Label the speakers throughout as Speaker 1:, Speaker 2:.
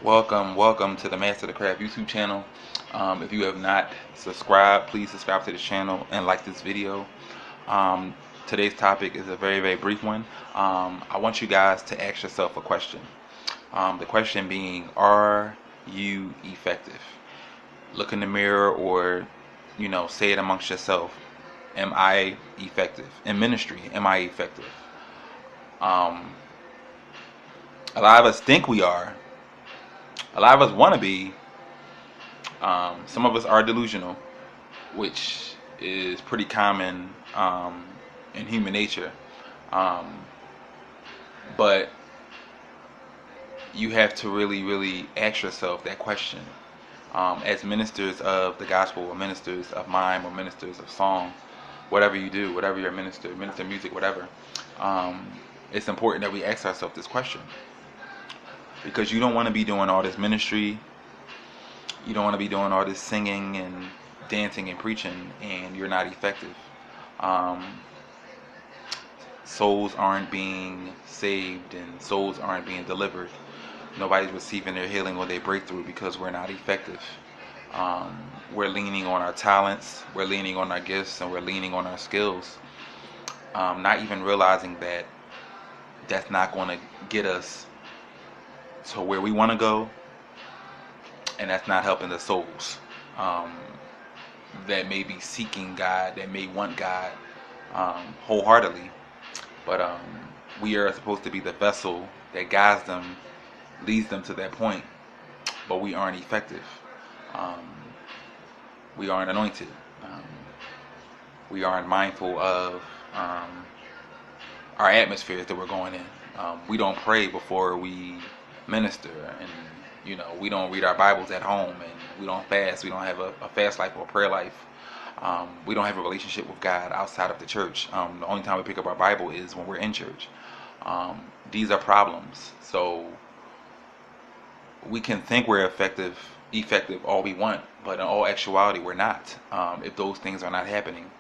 Speaker 1: Welcome to the Master of the Craft YouTube channel. If you have not subscribed, please subscribe to the channel and like this video. Um, Today's topic is a very brief one. I want you guys to ask yourself a question. The question being, are you effective? Look in the mirror, or say it amongst yourself. Am I effective in ministry? Am I effective? Um, a lot of us think we are. A lot of us want to be. Some of us are delusional, which is pretty common in human nature. Um, but you have to really ask yourself that question. As ministers of the gospel, or ministers of mime, or ministers of song, whatever you do, whatever you're minister music, whatever, um, it's important that we ask ourselves this question. Because you don't want to be doing all this ministry, you don't want to be doing all this singing and dancing and preaching, and you're not effective. Um, Souls aren't being saved, and souls aren't being delivered. Nobody's receiving their healing or their breakthrough because we're not effective. We're leaning on our talents, we're leaning on our gifts, and we're leaning on our skills. Not even realizing that that's not going to get us to where we want to go, and that's not helping the souls that may be seeking God, that may want God wholeheartedly. But we are supposed to be the vessel that guides them, leads them to that point, but we aren't effective. Um, we aren't anointed. Um, we aren't mindful of our atmospheres that we're going in. We don't pray before we minister, and we don't read our Bibles at home, and we don't fast. We don't have a fast life or a prayer life. We don't have a relationship with God outside of the church. The only time we pick up our Bible is when we're in church. These are problems. So we can think we're effective all we want, but in all actuality, we're not. If those things are not happening,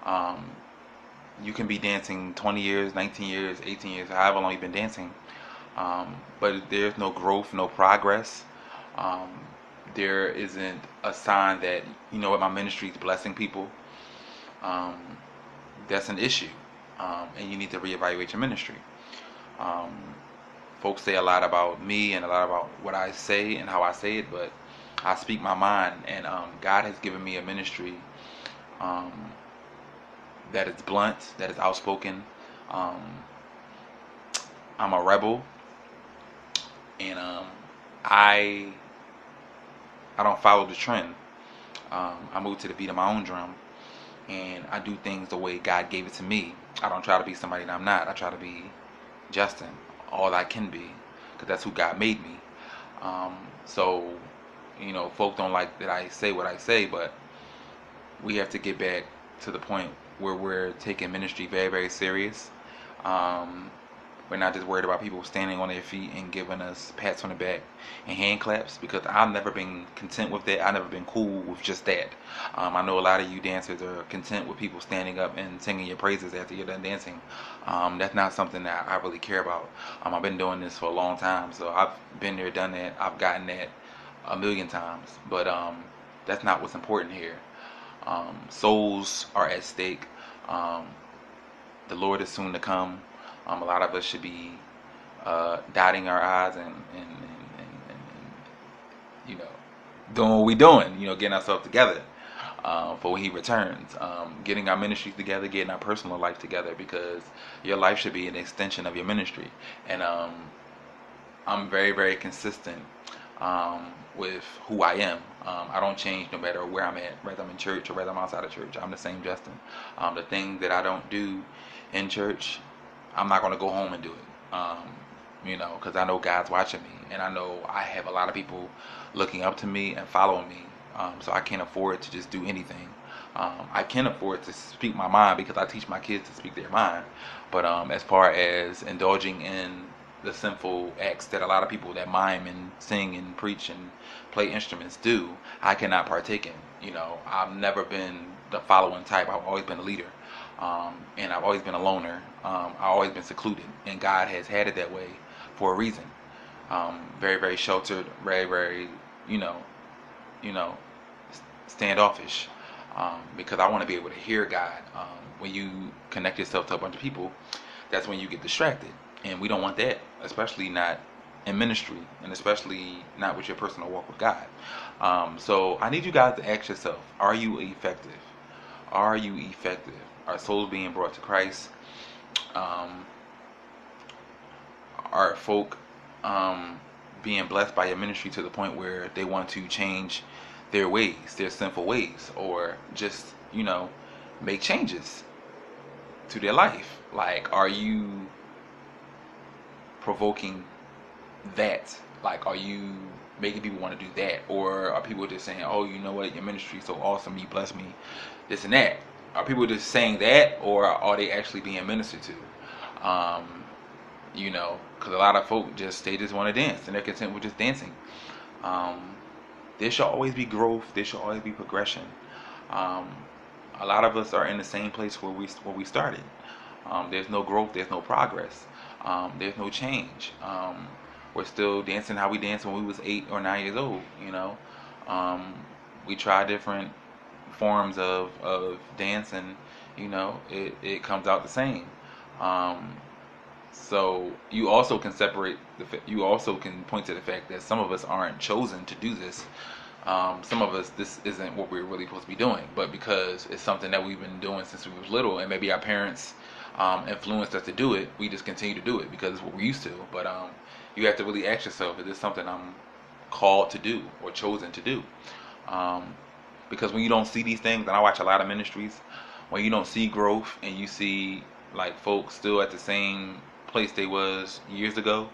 Speaker 1: um, you can be dancing 20 years, 19 years, 18 years, however long you've been dancing, but there's no growth, no progress. Um, there isn't a sign that, what, my ministry is blessing people. Um, that's an issue, and you need to reevaluate your ministry. Um, Folks say a lot about me and a lot about what I say and how I say it, but I speak my mind, and God has given me a ministry um, that is blunt, that is outspoken. Um, I'm a rebel, and I I don't follow the trend. I move to the beat of my own drum, and I do things the way God gave it to me. I don't try to be somebody that I'm not. I try to be Justin, all I can be, because that's who God made me. So, folk don't like that I say what I say, but we have to get back to the point where we're taking ministry very serious. Um, we're not just worried about people standing on their feet and giving us pats on the back and hand claps, because I've never been content with that. I've never been cool with just that. I know a lot of you dancers are content with people standing up and singing your praises after you're done dancing. That's not something that I really care about. I've been doing this for a long time, so I've been there, done that. I've gotten that a million times, but that's not what's important here. Souls are at stake. Um, the Lord is soon to come. A lot of us should be dotting our I's and doing what we're doing, getting ourselves together for when He returns, getting our ministries together, getting our personal life together, because your life should be an extension of your ministry. And I'm very consistent with who I am. I don't change no matter where I'm at, whether I'm in church or whether I'm outside of church. I'm the same Justin. The thing that I don't do in church, I'm not going to go home and do it. Because I know God's watching me, and I know I have a lot of people looking up to me and following me. So I can't afford to just do anything. I can afford to speak my mind, because I teach my kids to speak their mind. But as far as indulging in the sinful acts that a lot of people that mime and sing and preach and play instruments do, I cannot partake in. I've never been the following type. I've always been a leader, and I've always been a loner. I've always been secluded, and God has had it that way for a reason. very, very sheltered, very, very, you know, you know, standoffish, because I want to be able to hear God. When you connect yourself to a bunch of people, that's when you get distracted, and we don't want that, especially not in ministry, and especially not with your personal walk with God. So I need you guys to ask yourself: Are you effective? Are you effective? Are souls being brought to Christ? Um, are folk being blessed by your ministry to the point where they want to change their ways, their sinful ways, or just, make changes to their life? Like, are you provoking that? Like, are you making people want to do that? Or are people just saying, oh, you know what, your ministry is so awesome, you bless me, this and that? Are people just saying that, or are they actually being ministered to? Because a lot of folk they just want to dance and they're content with just dancing. Um, there should always be growth. There should always be progression. Um, a lot of us are in the same place where we started. There's no growth. There's no progress. There's no change. We're still dancing how we danced when we was 8 or 9 years old. Um, we try different forms of dance, and it comes out the same. Um, so you also can you also can point to the fact that some of us aren't chosen to do this. Some of us, this isn't what we're really supposed to be doing, but because it's something that we've been doing since we was little, and maybe our parents influenced us to do it, we just continue to do it because it's what we're used to. But you have to really ask yourself: is this something I'm called to do or chosen to do? Um, because when you don't see these things, and I watch a lot of ministries, when you don't see growth and you see like folks still at the same place they was years ago,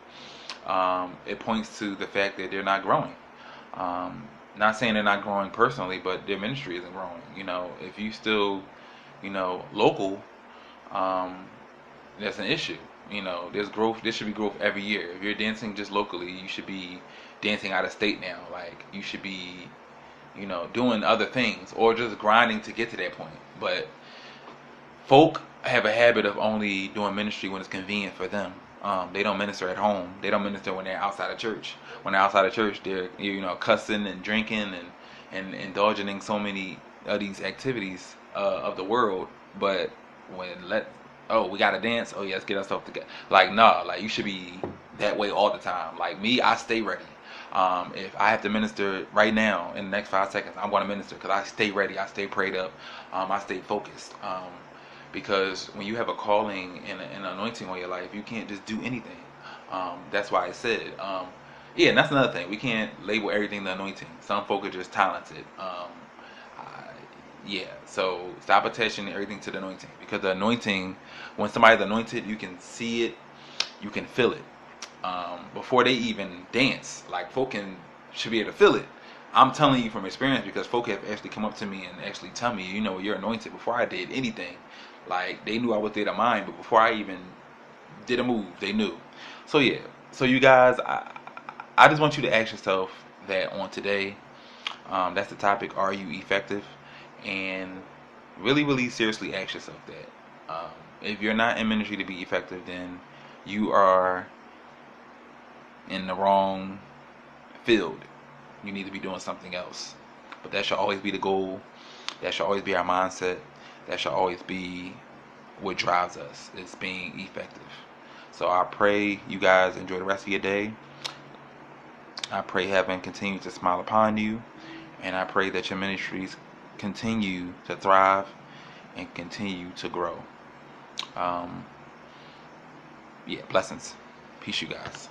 Speaker 1: it points to the fact that they're not growing. Um, Not saying they're not growing personally, but their ministry isn't growing. If you still, local, um, that's an issue. There's growth. There should be growth every year. If you're dancing just locally, you should be dancing out of state now. Like, you should be, doing other things or just grinding to get to that point. But folk have a habit of only doing ministry when it's convenient for them. They don't minister at home. They don't minister when they're outside of church. When they're outside of church, they're cussing and drinking and indulging in so many of these activities of the world. But we gotta dance. Oh yeah, let's get ourselves together. Like, nah, like, you should be that way all the time. Like me, I stay ready. If I have to minister right now in the next 5 seconds, I'm going to minister because I stay ready. I stay prayed up. I stay focused. Because when you have a calling and an anointing on your life, you can't just do anything. That's why I said, yeah, and that's another thing. We can't label everything the anointing. Some folk are just talented. Yeah, so stop attaching everything to the anointing, because the anointing, when somebody's anointed, you can see it, you can feel it. Before they even dance, like, folk should be able to feel it. I'm telling you from experience, because folk have actually come up to me and actually tell me, you're anointed, before I did anything. Like, they knew I was there to mine, but before I even did a move, they knew. So yeah, so you guys, I just want you to ask yourself that on today. That's the topic: Are you effective? And really, really seriously ask yourself that. If you're not in ministry to be effective, then you are in the wrong field. You need to be doing something else. But that should always be the goal. That should always be our mindset. That should always be what drives us. It's being effective. So I pray you guys enjoy the rest of your day. I pray heaven continues to smile upon you. And I pray that your ministries continue to thrive and continue to grow. Yeah, blessings. Peace, you guys.